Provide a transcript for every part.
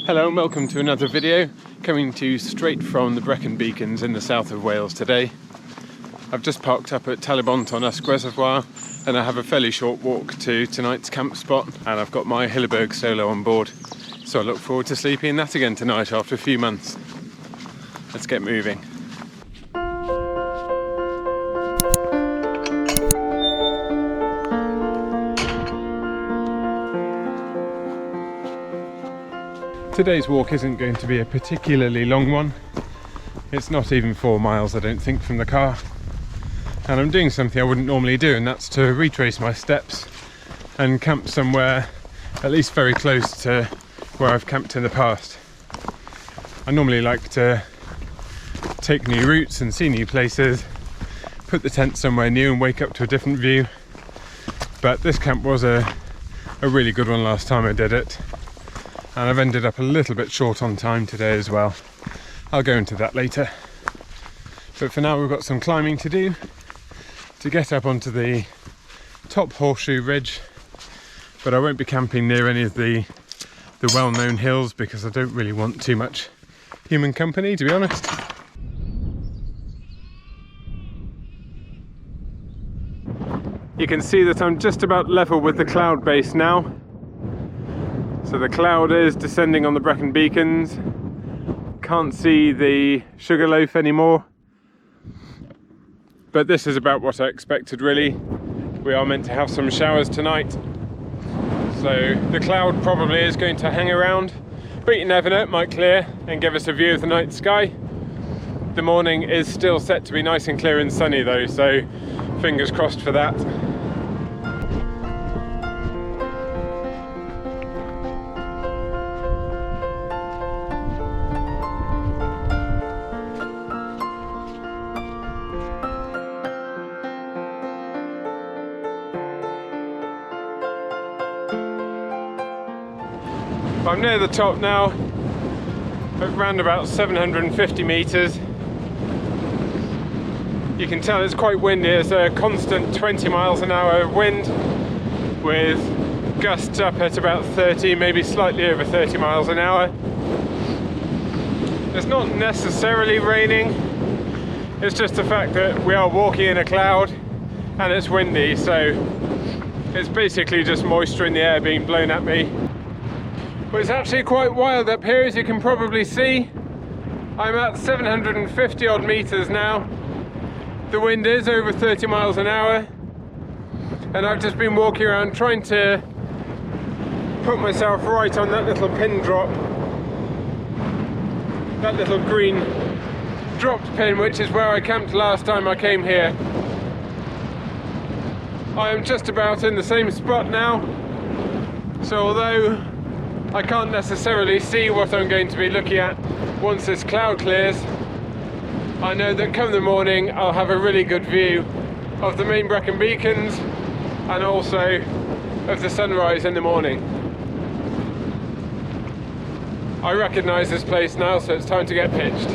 Hello and welcome to another video, coming to you straight from the Brecon Beacons in the south of Wales today. I've just parked up at Talybont on Usk Reservoir and I have a fairly short walk to tonight's camp spot, and I've got my Hilleberg Soulo on board, so I look forward to sleeping in that again tonight after a few months. Let's get moving. Today's walk isn't going to be a particularly long one. It's not even 4 miles, I don't think, from the car. And I'm doing something I wouldn't normally do, and that's to retrace my steps and camp somewhere at least very close to where I've camped in the past. I normally like to take new routes and see new places, put the tent somewhere new and wake up to a different view. But this camp was a really good one last time I did it. And I've ended up a little bit short on time today as well. I'll go into that later. But for now we've got some climbing to do to get up onto the top horseshoe ridge. But I won't be camping near any of the well-known hills because I don't really want too much human company, to be honest. You can see that I'm just about level with the cloud base now. So the cloud is descending on the Brecon Beacons. Can't see the Sugarloaf anymore. But this is about what I expected, really. We are meant to have some showers tonight. So the cloud probably is going to hang around, but you never know, it might clear and give us a view of the night sky. The morning is still set to be nice and clear and sunny though, so fingers crossed for that. I'm near the top now, at around about 750 metres. You can tell it's quite windy. It's a constant 20 miles an hour wind with gusts up at about 30, maybe slightly over 30 miles an hour. It's not necessarily raining, it's just the fact that we are walking in a cloud and it's windy, so it's basically just moisture in the air being blown at me. But it's actually quite wild up here, as you can probably see. I'm at 750 odd metres now. The wind is over 30 miles an hour. And I've just been walking around trying to put myself right on that little pin drop. That little green dropped pin, which is where I camped last time I came here. I am just about in the same spot now. So although I can't necessarily see what I'm going to be looking at once this cloud clears, I know that come the morning I'll have a really good view of the main Brecon Beacons and also of the sunrise in the morning. I recognise this place now, so it's time to get pitched.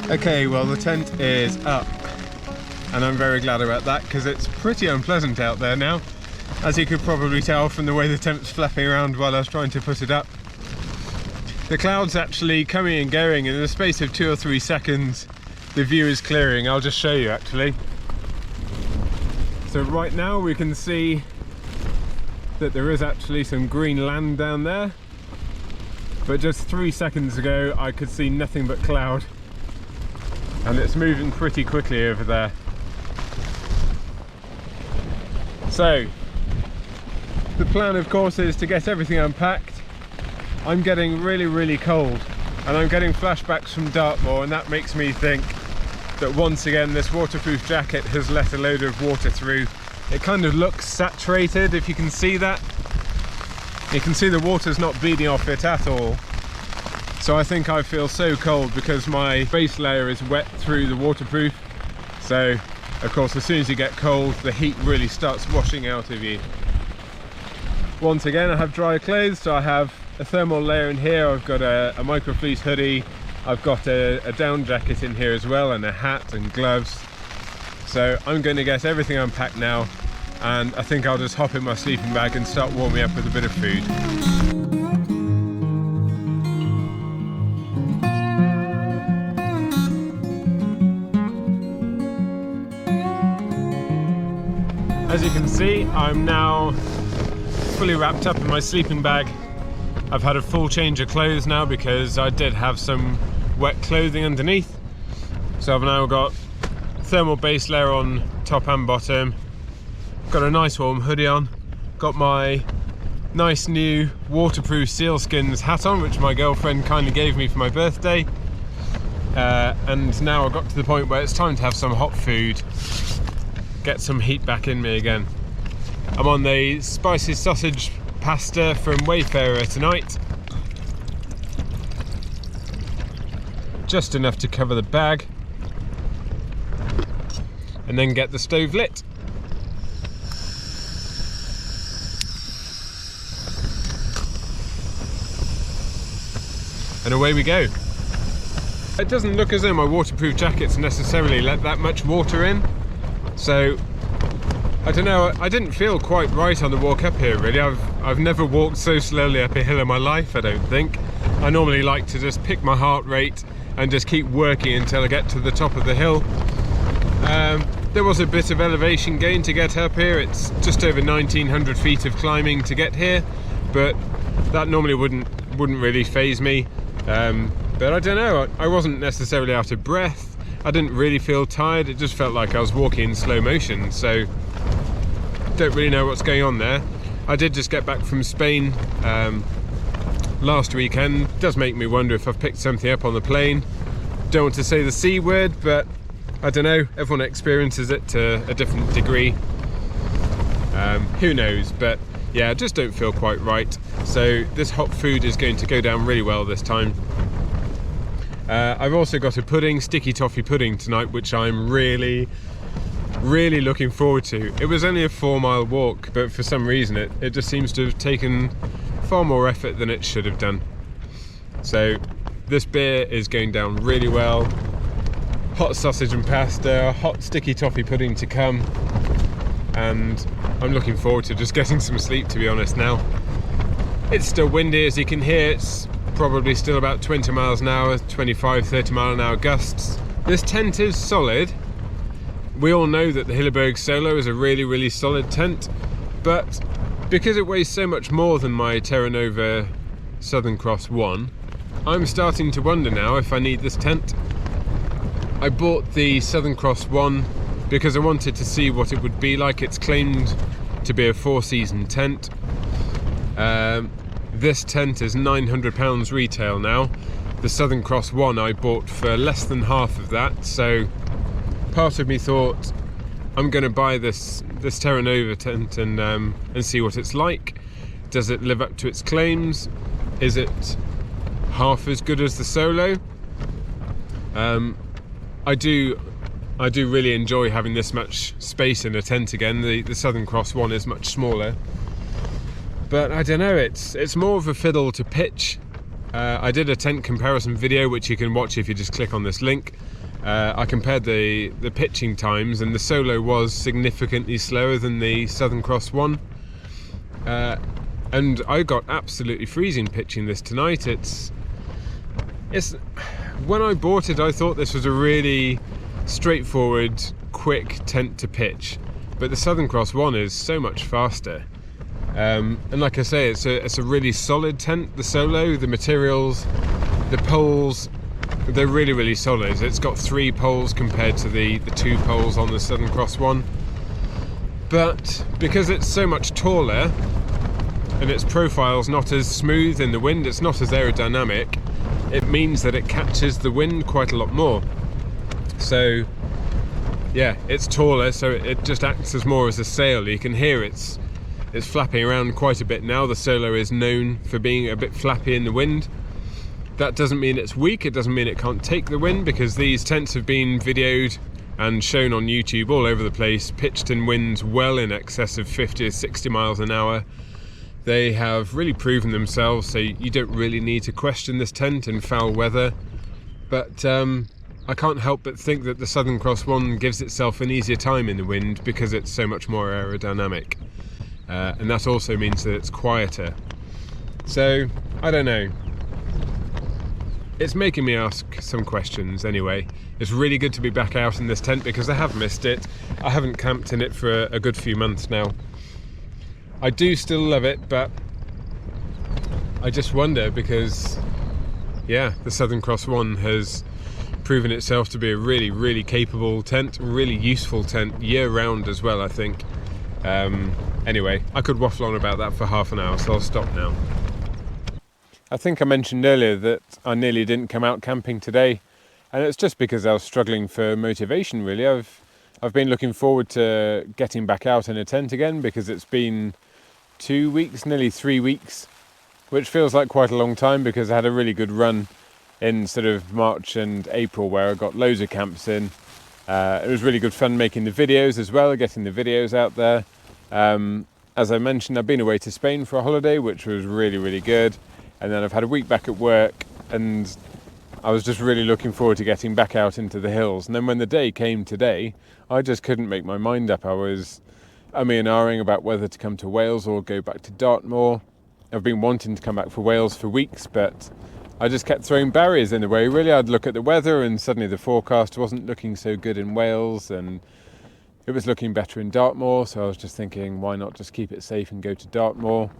Okay, well the tent is up and I'm very glad about that because it's pretty unpleasant out there now, as you could probably tell from the way the tent's flapping around while I was trying to put it up. The cloud's actually coming and going, and in the space of 2 or 3 seconds the view is clearing. I'll just show you actually. So right now we can see that there is actually some green land down there, but just 3 seconds ago I could see nothing but cloud, and it's moving pretty quickly over there. So the plan of course is to get everything unpacked. I'm getting really cold, and I'm getting flashbacks from Dartmoor, and that makes me think that once again this waterproof jacket has let a load of water through. It kind of looks saturated, if you can see that. You can see the water's not beading off it at all. So I think I feel so cold because my base layer is wet through the waterproof. So of course as soon as you get cold, the heat really starts washing out of you. Once again I have dry clothes, so I have a thermal layer in here, I've got a microfleece hoodie, I've got a down jacket in here as well, and a hat and gloves. So I'm going to get everything unpacked now, and I think I'll just hop in my sleeping bag and start warming up with a bit of food. As you can see, I'm now fully wrapped up in my sleeping bag. I've had a full change of clothes now because I did have some wet clothing underneath. So I've now got thermal base layer on top and bottom, got a nice warm hoodie on, got my nice new waterproof sealskins hat on, which my girlfriend kindly gave me for my birthday, and now I've got to the point where it's time to have some hot food, get some heat back in me again. I'm on the spicy sausage pasta from Wayfarer tonight, just enough to cover the bag, and then get the stove lit. And away we go. It doesn't look as though my waterproof jackets necessarily let that much water in, so I don't know, I didn't feel quite right on the walk up here really. I've never walked so slowly up a hill in my life, I don't think. I normally like to just pick my heart rate and just keep working until I get to the top of the hill. There was a bit of elevation gain to get up here. It's just over 1900 feet of climbing to get here, but that normally wouldn't really faze me. But I don't know, I wasn't necessarily out of breath. I didn't really feel tired. It just felt like I was walking in slow motion, so don't really know what's going on there. I did just get back from Spain last weekend. It does make me wonder if I've picked something up on the plane. Don't want to say the C word, but I don't know, everyone experiences it to a different degree. Who knows, but yeah, I just don't feel quite right. So this hot food is going to go down really well this time. I've also got a pudding, sticky toffee pudding tonight, which I'm really looking forward to. It was only a 4-mile walk, but for some reason it just seems to have taken far more effort than it should have done. So this beer is going down really well. Hot sausage and pasta, hot sticky toffee pudding to come, and I'm looking forward to just getting some sleep, to be honest now. It's still windy, as you can hear. It's probably still about 20 miles an hour, 25-30 mile an hour gusts. This tent is solid. We all know that the Hilleberg Soulo is a really solid tent, but because it weighs so much more than my Terra Nova Southern Cross 1, I'm starting to wonder now if I need this tent. I bought the Southern Cross 1 because I wanted to see what it would be like. It's claimed to be a 4-season tent. This tent is £900 retail now. The Southern Cross 1 I bought for less than half of that, so part of me thought I'm going to buy this Terra Nova tent and see what it's like. Does it live up to its claims? Is it half as good as the Soulo? I do really enjoy having this much space in a tent again. The Southern Cross 1 is much smaller, but I don't know, it's more of a fiddle to pitch. I did a tent comparison video, which you can watch if you just click on this link. I compared the pitching times, and the Soulo was significantly slower than the Southern Cross 1, and I got absolutely freezing pitching this tonight. It's When I bought it, I thought this was a really straightforward, quick tent to pitch, but the Southern Cross one is so much faster. And like I say, it's a really solid tent. The Soulo, the materials, the poles, they're really, really solid. It's got 3 poles compared to the 2 poles on the Southern Cross one. But because it's so much taller and its profile's not as smooth in the wind, it's not as aerodynamic, it means that it catches the wind quite a lot more. So yeah, it's taller, so it just acts as more as a sail. You can hear it's flapping around quite a bit now. The Soulo is known for being a bit flappy in the wind. That doesn't mean it's weak, it doesn't mean it can't take the wind, because these tents have been videoed and shown on YouTube all over the place, pitched in winds well in excess of 50 or 60 miles an hour. They have really proven themselves, so you don't really need to question this tent in foul weather. But I can't help but think that the Southern Cross one gives itself an easier time in the wind because it's so much more aerodynamic. And that also means that it's quieter. So, I don't know. It's making me ask some questions anyway. It's really good to be back out in this tent because I have missed it. I haven't camped in it for a good few months now. I do still love it, but I just wonder because, yeah, the Southern Cross one has proven itself to be a really, really capable tent, really useful tent year-round as well, I think. Anyway, I could waffle on about that for half an hour, so I'll stop now. I think I mentioned earlier that I nearly didn't come out camping today, and it's just because I was struggling for motivation, really. I've been looking forward to getting back out in a tent again because it's been 2 weeks, nearly 3 weeks, which feels like quite a long time because I had a really good run in sort of March and April where I got loads of camps in. It was really good fun making the videos as well, getting the videos out there. As I mentioned, I've been away to Spain for a holiday, which was really, really good. And then I've had a week back at work, and I was just really looking forward to getting back out into the hills. And then when the day came today, I just couldn't make my mind up. I was umming about whether to come to Wales or go back to Dartmoor. I've been wanting to come back for Wales for weeks, but I just kept throwing barriers in the way. Really, I'd look at the weather and suddenly the forecast wasn't looking so good in Wales and it was looking better in Dartmoor. So I was just thinking, why not just keep it safe and go to Dartmoor?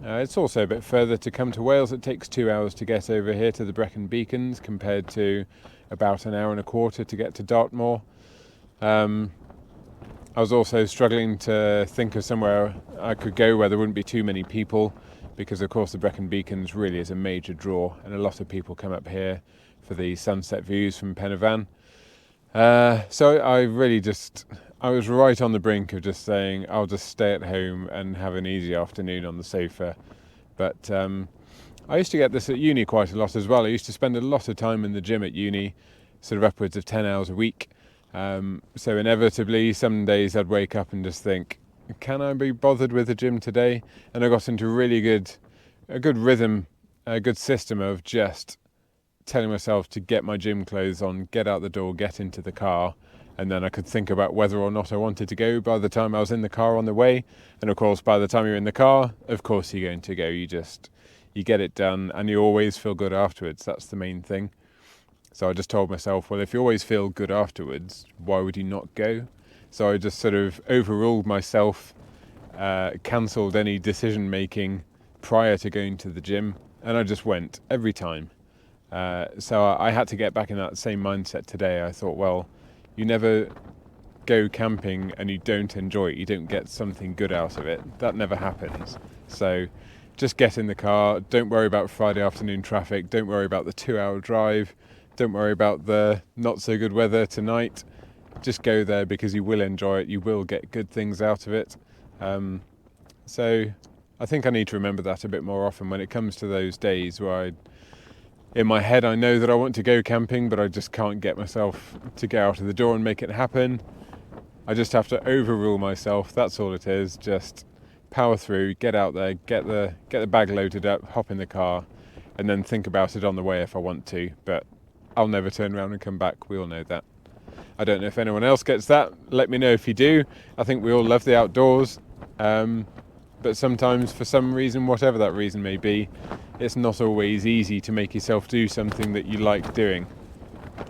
It's also a bit further to come to Wales. It takes 2 hours to get over here to the Brecon Beacons compared to about an hour and a quarter to get to Dartmoor. I was also struggling to think of somewhere I could go where there wouldn't be too many people because of course the Brecon Beacons really is a major draw and a lot of people come up here for the sunset views from Pen y Fan. So I was right on the brink of just saying I'll just stay at home and have an easy afternoon on the sofa. But I used to get this at uni quite a lot as well. I used to spend a lot of time in the gym at uni, sort of upwards of 10 hours a week. So inevitably some days I'd wake up and just think, can I be bothered with the gym today? And I got into a good rhythm, a good system of just telling myself to get my gym clothes on, get out the door, get into the car, and then I could think about whether or not I wanted to go by the time I was in the car on the way. And of course, by the time you're in the car, of course you're going to go. You get it done and you always feel good afterwards. That's the main thing. So I just told myself, well, if you always feel good afterwards, why would you not go? So I just sort of overruled myself, cancelled any decision making prior to going to the gym, and I just went every time. So I had to get back in that same mindset today. I thought, well, you never go camping and you don't enjoy it, you don't get something good out of it. That never happens. So just get in the car, don't worry about Friday afternoon traffic, don't worry about the 2-hour drive, don't worry about the not so good weather tonight. Just go there because you will enjoy it, you will get good things out of it. So I think I need to remember that a bit more often when it comes to those days where in my head I know that I want to go camping, but I just can't get myself to get out of the door and make it happen. I just have to overrule myself, that's all it is. Just power through, get out there, get the bag loaded up, hop in the car, and then think about it on the way if I want to. But I'll never turn around and come back, we all know that. I don't know if anyone else gets that, let me know if you do. I think we all love the outdoors. but sometimes for some reason, whatever that reason may be, it's not always easy to make yourself do something that you like doing.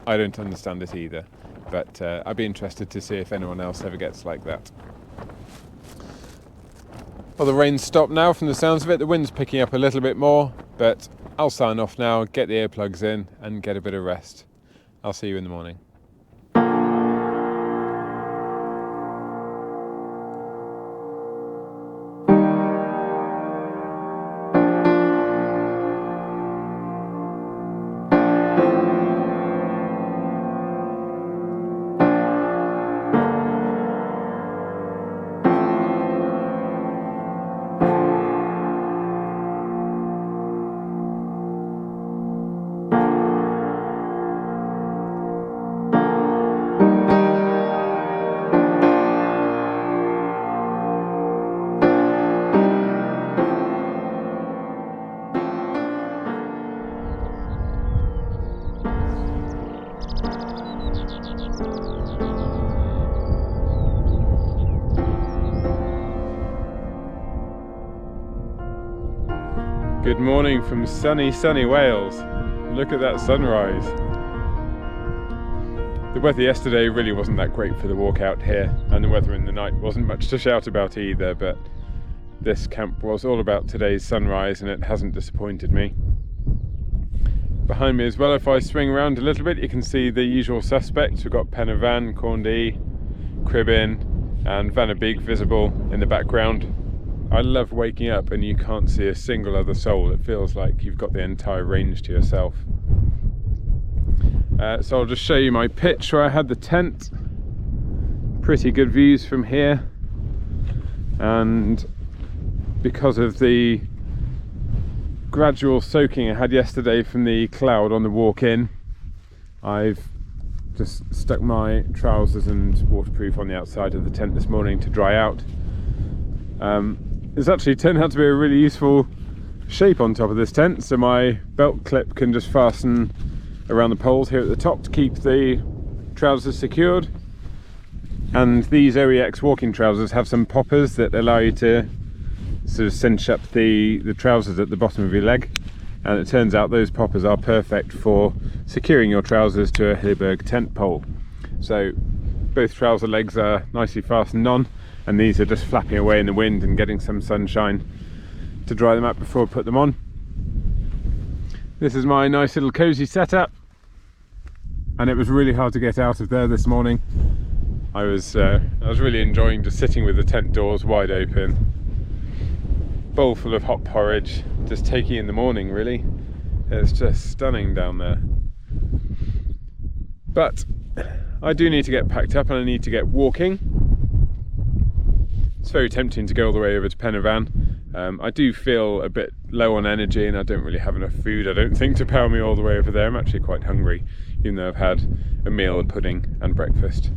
I don't understand it either, but I'd be interested to see if anyone else ever gets like that. Well, the rain's stopped now from the sounds of it. The wind's picking up a little bit more, but I'll sign off now, get the earplugs in and get a bit of rest. I'll see you in the morning. Good morning from sunny Wales. Look at that sunrise. The weather yesterday really wasn't that great for the walk out here, and the weather in the night wasn't much to shout about either, but this camp was all about today's sunrise and it hasn't disappointed me. Behind me as well, if I swing around a little bit, you can see the usual suspects. We've got Pen y Fan, Corndee, Cribbin and Van y Beag visible in the background. I love waking up and you can't see a single other soul. It feels like you've got the entire range to yourself. So I'll just show you my pitch where I had the tent. Pretty good views from here, and because of the gradual soaking I had yesterday from the cloud on the walk in, I've just stuck my trousers and waterproof on the outside of the tent this morning to dry out. It's actually turned out to be a really useful shape on top of this tent, so my belt clip can just fasten around the poles here at the top to keep the trousers secured. And these OEX walking trousers have some poppers that allow you to sort of cinch up the trousers at the bottom of your leg, and it turns out those poppers are perfect for securing your trousers to a Hilleberg tent pole. So both trouser legs are nicely fastened on, and these are just flapping away in the wind and getting some sunshine to dry them out before I put them on. This is my nice little cozy setup, and it was really hard to get out of there this morning. I was really enjoying just sitting with the tent doors wide open, bowl full of hot porridge, just taking in the morning really. It's just stunning down there. But I do need to get packed up and I need to get walking. It's very tempting to go all the way over to Pen y Fan. I do feel a bit low on energy and I don't really have enough food, I don't think, to power me all the way over there. I'm actually quite hungry, even though I've had a meal, a pudding and breakfast.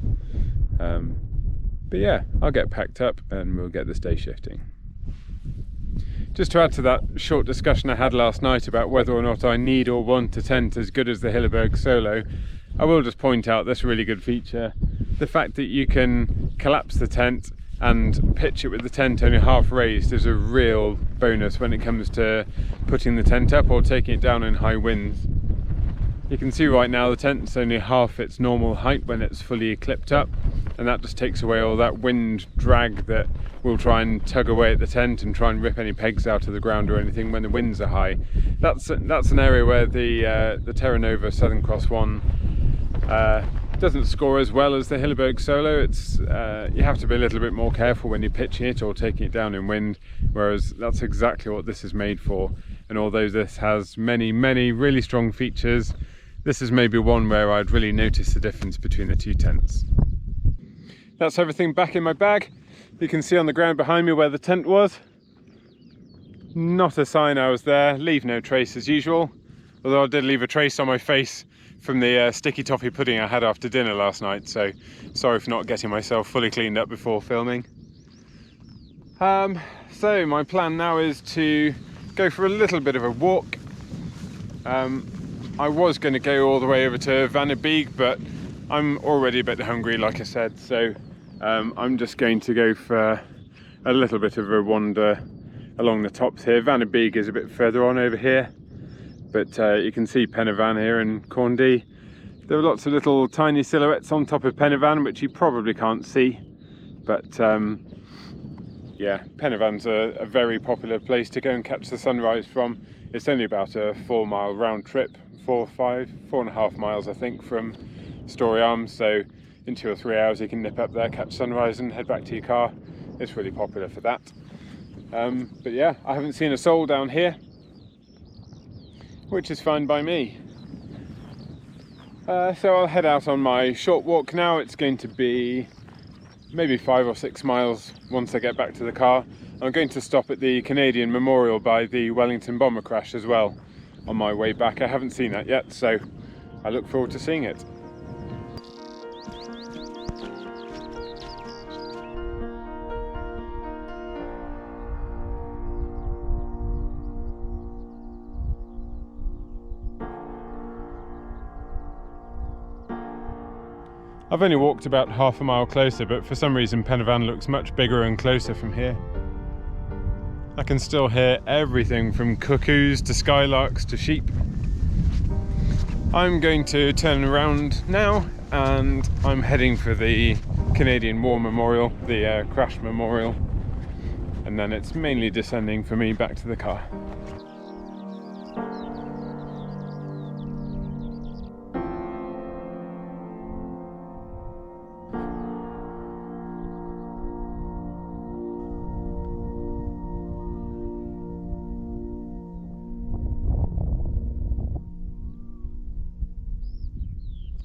But yeah, I'll get packed up and we'll get this day shifting. Just to add to that short discussion I had last night about whether or not I need or want a tent as good as the Hilleberg Soulo, I will just point out this really good feature. The fact that you can collapse the tent and pitch it with the tent only half raised is a real bonus when it comes to putting the tent up or taking it down in high winds. You can see right now the tent's only half its normal height when it's fully clipped up, and that just takes away all that wind drag that will try and tug away at the tent and try and rip any pegs out of the ground or anything when the winds are high. That's an area where the Terra Nova Southern Cross one doesn't score as well as the Hilleberg Soulo. It's you have to be a little bit more careful when you're pitching it or taking it down in wind, whereas that's exactly what this is made for. And although this has many really strong features, this is maybe one where I'd really notice the difference between the two tents. That's everything back in my bag. You can see on the ground behind me where the tent was. Not a sign I was there, leave no trace as usual, although I did leave a trace on my face from the sticky toffee pudding I had after dinner last night, so sorry for not getting myself fully cleaned up before filming. So my plan now is to go for a little bit of a walk. I was going to go all the way over to Van y Beag, but I'm already a bit hungry, like I said, so I'm just going to go for a little bit of a wander along the tops here. Vannebeek is a bit further on over here, but you can see Pen y Fan here and Corndee. There are lots of little tiny silhouettes on top of Pen y Fan, which you probably can't see, but yeah, Pen y Fan's a very popular place to go and catch the sunrise from. It's only about a 4-mile round trip, 4.5 miles I think from Storey Arms, so in 2 or 3 hours you can nip up there, catch sunrise and head back to your car. It's really popular for that. But yeah, I haven't seen a soul down here, which is fine by me. So I'll head out on my short walk now. It's going to be maybe 5 or 6 miles once I get back to the car. I'm going to stop at the Canadian Memorial by the Wellington bomber crash as well on my way back. I haven't seen that yet, so I look forward to seeing it. I've only walked about half a mile closer, but for some reason Pen y Fan looks much bigger and closer from here. I can still hear everything from cuckoos to skylarks to sheep. I'm going to turn around now and I'm heading for the Canadian War Memorial, the crash memorial, and then it's mainly descending for me back to the car.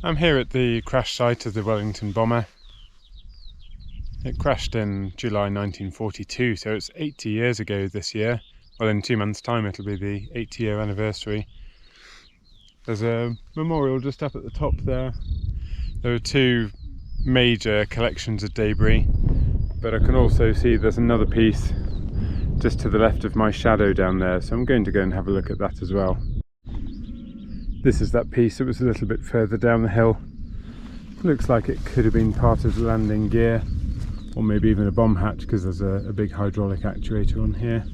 I'm here at the crash site of the Wellington bomber. It crashed in July 1942, so it's 80 years ago this year. Well, in 2 months' time it'll be the 80-year anniversary. There's a memorial just up at the top there. There are 2 major collections of debris, but I can also see there's another piece just to the left of my shadow down there, so I'm going to go and have a look at that as well. This is that piece that was a little bit further down the hill. Looks like it could have been part of the landing gear, or maybe even a bomb hatch, because there's a big hydraulic actuator on here.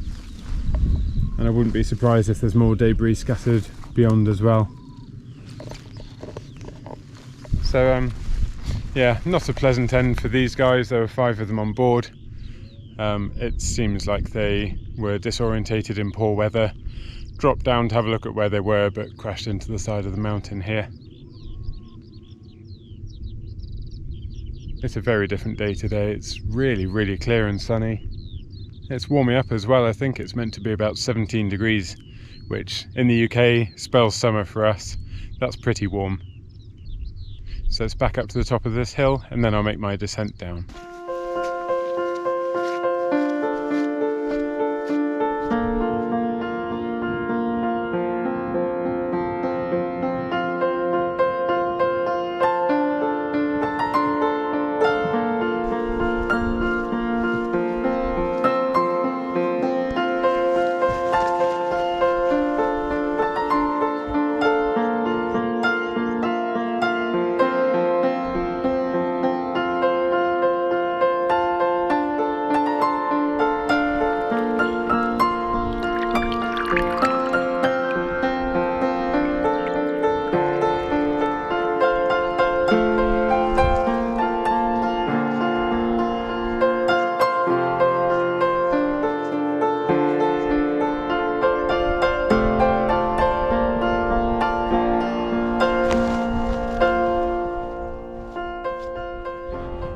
And I wouldn't be surprised if there's more debris scattered beyond as well. So yeah, not a pleasant end for these guys. There were 5 of them on board. It seems like they were disorientated in poor weather, dropped down to have a look at where they were, but crashed into the side of the mountain here. It's a very different day today. It's really clear and sunny. It's warming up as well. I think it's meant to be about 17 degrees, which in the UK spells summer for us. That's pretty warm. So it's back up to the top of this hill and then I'll make my descent down.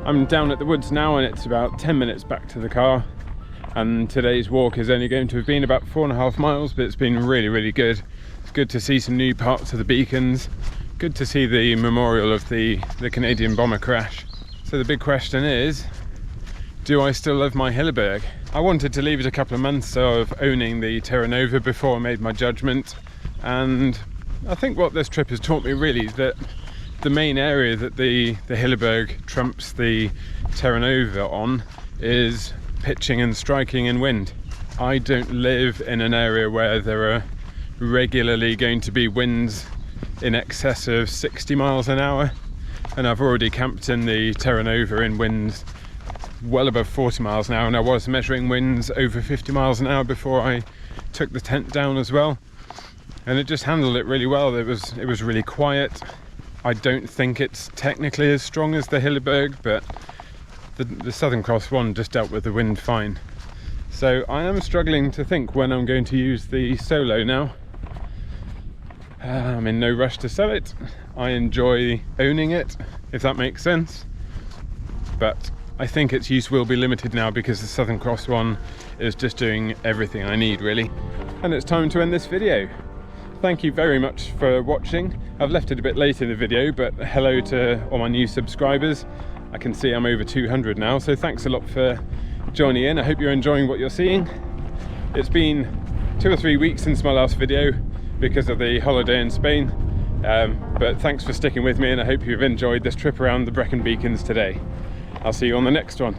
I'm down at the woods now and it's about 10 minutes back to the car, and today's walk is only going to have been about 4.5 miles, but it's been really good. It's good to see some new parts of the beacons, good to see the memorial of the Canadian bomber crash. So the big question is, do I still love my Hilleberg? I wanted to leave it a couple of months of owning the Terra Nova before I made my judgment, and I think what this trip has taught me really is that the main area that the Hilleberg trumps the Terra Nova on is pitching and striking in wind. I don't live in an area where there are regularly going to be winds in excess of 60 miles an hour, and I've already camped in the Terra Nova in winds well above 40 miles an hour, and I was measuring winds over 50 miles an hour before I took the tent down as well, and it just handled it really well. It was really quiet. I don't think it's technically as strong as the Hilleberg, but the Southern Cross one just dealt with the wind fine. So I am struggling to think when I'm going to use the Soulo now. I'm in no rush to sell it. I enjoy owning it, if that makes sense, but I think its use will be limited now because the Southern Cross one is just doing everything I need, really. And it's time to end this video. Thank you very much for watching. I've left it a bit late in the video, but hello to all my new subscribers. I can see I'm over 200 now, so thanks a lot for joining in. I hope you're enjoying what you're seeing. It's been 2 or 3 weeks since my last video because of the holiday in Spain, but thanks for sticking with me, and I hope you've enjoyed this trip around the Brecon Beacons today. I'll see you on the next one.